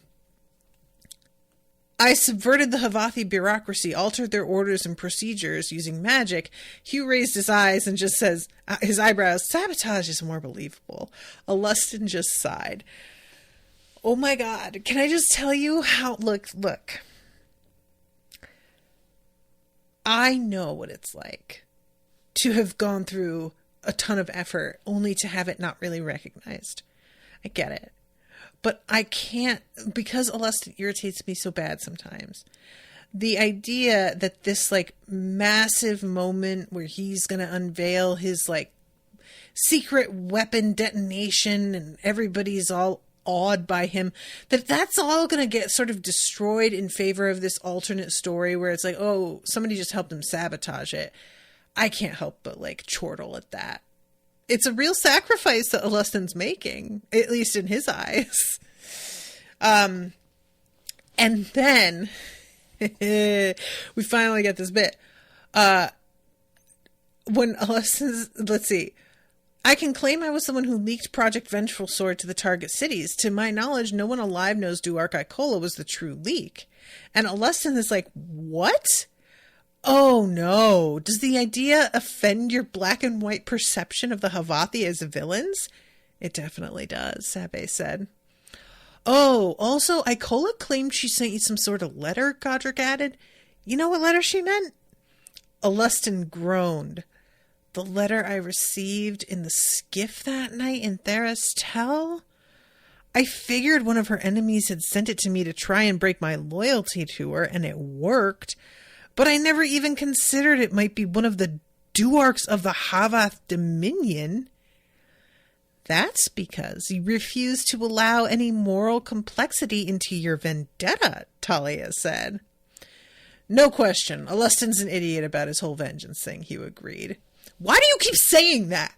subverted the Havathi bureaucracy, altered their orders and procedures using magic. Hugh raised his eyes and just says, his eyebrows, sabotage is more believable. Alustin just sighed. Oh my God. Can I just tell you how, look. I know what it's like to have gone through a ton of effort only to have it not really recognized. I get it. But I can't, because Alustin irritates me so bad sometimes. The idea that this, like, massive moment where he's going to unveil his, like, secret weapon detonation and everybody's all awed by him, that's all going to get sort of destroyed in favor of this alternate story where it's like, oh, somebody just helped him sabotage it. I can't help but, like, chortle at that. It's a real sacrifice that Alustin's making, at least in his eyes. And then we finally get this bit. When Alustin's, let's see. I can claim I was the one who leaked Project Vengeful Sword to the target cities. To my knowledge, no one alive knows Duark Icola was the true leak. And Alustin is like, what? Oh no, does the idea offend your black and white perception of the Havathi as villains? It definitely does, Sabe said. Oh, also, Icola claimed she sent you some sort of letter, Godric added. You know what letter she meant? Alustin groaned. The letter I received in the skiff that night in Theras Tell? I figured one of her enemies had sent it to me to try and break my loyalty to her, and it worked. But I never even considered it might be one of the Duarks of the Havath Dominion. That's because you refused to allow any moral complexity into your vendetta, Talia said. No question. Alustin's an idiot about his whole vengeance thing, Hugh agreed. Why do you keep saying that?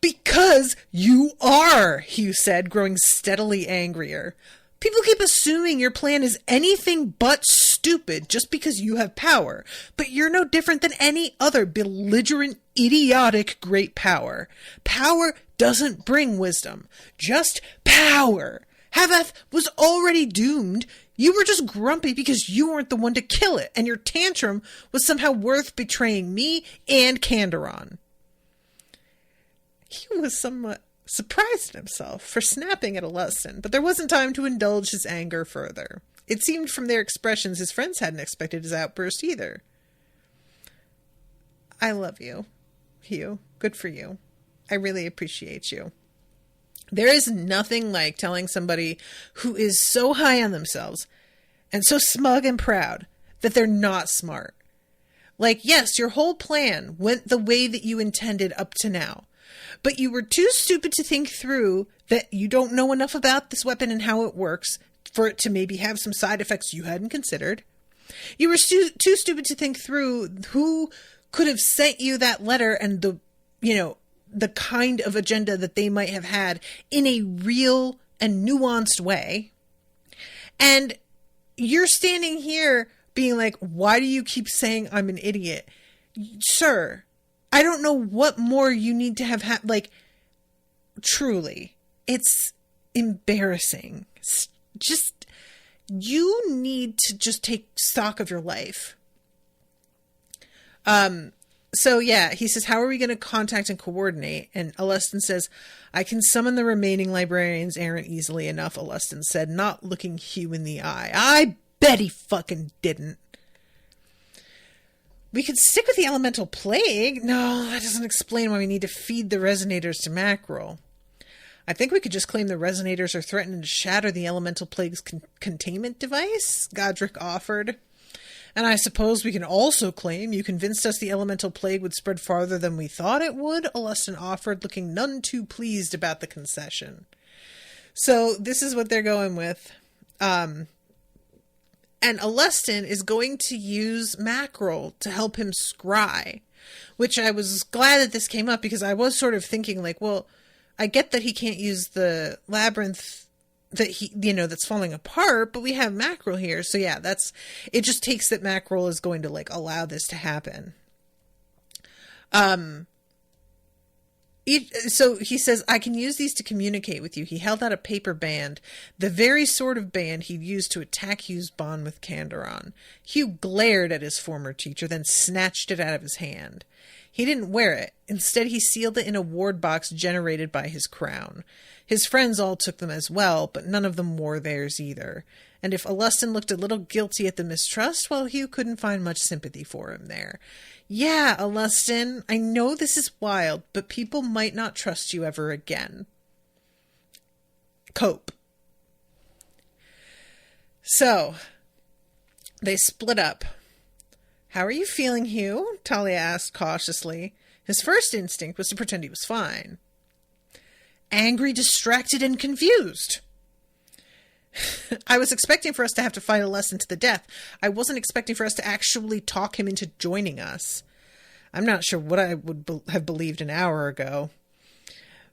Because you are, Hugh said, growing steadily angrier. People keep assuming your plan is anything but stupid just because you have power. But you're no different than any other belligerent, idiotic great power. Power doesn't bring wisdom. Just power. Havath was already doomed. You were just grumpy because you weren't the one to kill it, and your tantrum was somehow worth betraying me and Canderon. He was somewhat surprised at himself for snapping at Alustin, but there wasn't time to indulge his anger further. It seemed from their expressions his friends hadn't expected his outburst either. I love you, Hugh. Good for you. I really appreciate you. There is nothing like telling somebody who is so high on themselves and so smug and proud that they're not smart. Like, yes, your whole plan went the way that you intended up to now, but you were too stupid to think through that you don't know enough about this weapon and how it works for it to maybe have some side effects you hadn't considered. You were too stupid to think through who could have sent you that letter and the kind of agenda that they might have had in a real and nuanced way. And you're standing here being like, why do you keep saying I'm an idiot? Sir, I don't know what more you need to have like, truly, it's embarrassing. Just, you need to just take stock of your life. So yeah, he says, how are we going to contact and coordinate? And Alustin says, I can summon the remaining librarians Errant easily enough, Alustin said, not looking Hugh in the eye. I bet he fucking didn't. We could stick with the elemental plague. No, that doesn't explain why we need to feed the resonators to Mackerel. I think we could just claim the resonators are threatening to shatter the elemental plague's containment device, Godric offered. And I suppose we can also claim you convinced us the elemental plague would spread farther than we thought it would, Alustin offered, looking none too pleased about the concession. So this is what they're going with. And Alustin is going to use Mackerel to help him scry, which I was glad that this came up, because I was sort of thinking like, well, I get that he can't use the labyrinth that he, that's falling apart, but we have Mackerel here. So yeah, it just takes that Mackerel is going to like allow this to happen. So he says, I can use these to communicate with you. He held out a paper band, the very sort of band he'd used to attack Hugh's bond with Candoron. Hugh glared at his former teacher, then snatched it out of his hand. He didn't wear it. Instead, he sealed it in a ward box generated by his crown. His friends all took them as well, but none of them wore theirs either. And if Alustin looked a little guilty at the mistrust, well, Hugh couldn't find much sympathy for him there. Yeah, Alustin, I know this is wild, but people might not trust you ever again. Cope. So, they split up. How are you feeling, Hugh? Talia asked cautiously. His first instinct was to pretend he was fine. Angry, distracted, and confused. I was expecting for us to have to fight Alustin to the death. I wasn't expecting for us to actually talk him into joining us. I'm not sure what I would have believed an hour ago.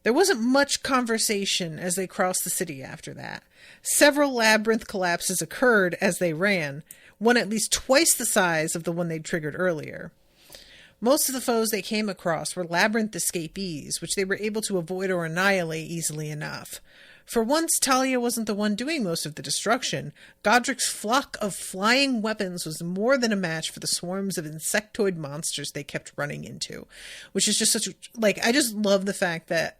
There wasn't much conversation as they crossed the city after that. Several labyrinth collapses occurred as they ran, one at least twice the size of the one they'd triggered earlier. Most of the foes they came across were labyrinth escapees, which they were able to avoid or annihilate easily enough. For once, Talia wasn't the one doing most of the destruction. Godric's flock of flying weapons was more than a match for the swarms of insectoid monsters they kept running into, which is just such a, I just love the fact that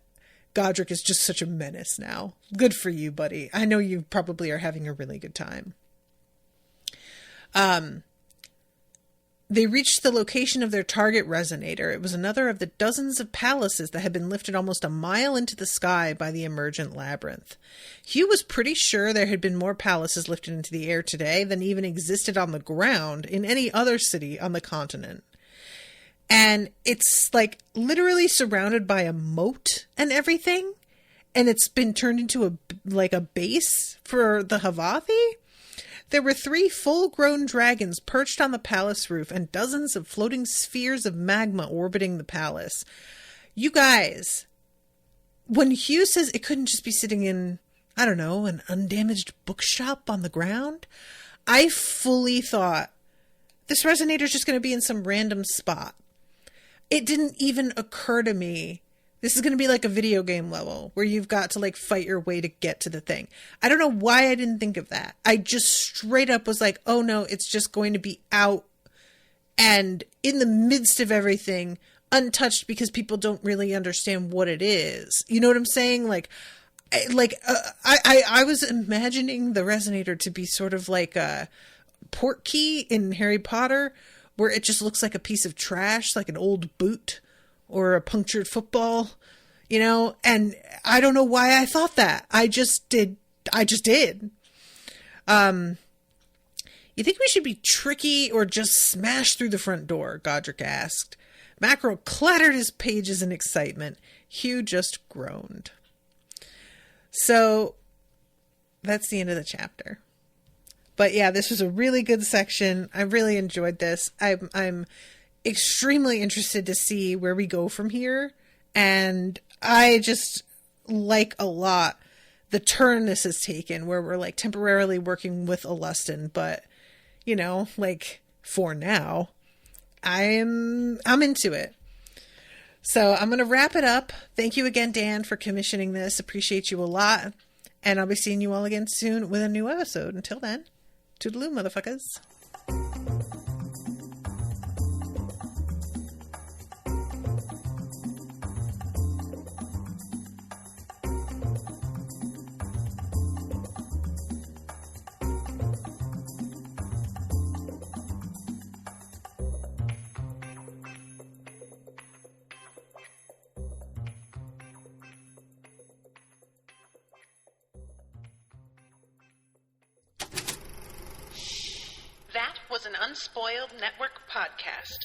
Godric is just such a menace now. Good for you, buddy. I know you probably are having a really good time. They reached the location of their target resonator. It was another of the dozens of palaces that had been lifted almost a mile into the sky by the emergent labyrinth. Hugh was pretty sure there had been more palaces lifted into the air today than even existed on the ground in any other city on the continent. And it's literally surrounded by a moat and everything. And it's been turned into a base for the Havathi. There were 3 full-grown dragons perched on the palace roof and dozens of floating spheres of magma orbiting the palace. You guys, when Hugh says it couldn't just be sitting in, I don't know, an undamaged bookshop on the ground, I fully thought this resonator's just going to be in some random spot. It didn't even occur to me this is going to be like a video game level where you've got to fight your way to get to the thing. I don't know why I didn't think of that. I just straight up was like, oh no, it's just going to be out and in the midst of everything, untouched because people don't really understand what it is. You know what I'm saying? I was imagining the resonator to be sort of like a port key in Harry Potter, where it just looks like a piece of trash, like an old boot or a punctured football, and I don't know why I thought that. I just did. You think we should be tricky or just smash through the front door? Godric asked. Mackerel clattered his pages in excitement. Hugh just groaned. So that's the end of the chapter. But yeah, this was a really good section. I really enjoyed this. I'm extremely interested to see where we go from here, and I just like a lot the turn this has taken, where we're like temporarily working with Alustin, but you know, like for now, I'm into it. So I'm going to wrap it up. Thank you again, Dan, for commissioning this. Appreciate you a lot. And I'll be seeing you all again soon with a new episode. Until then, toodaloo, motherfuckers. That was an Unspoiled Network podcast.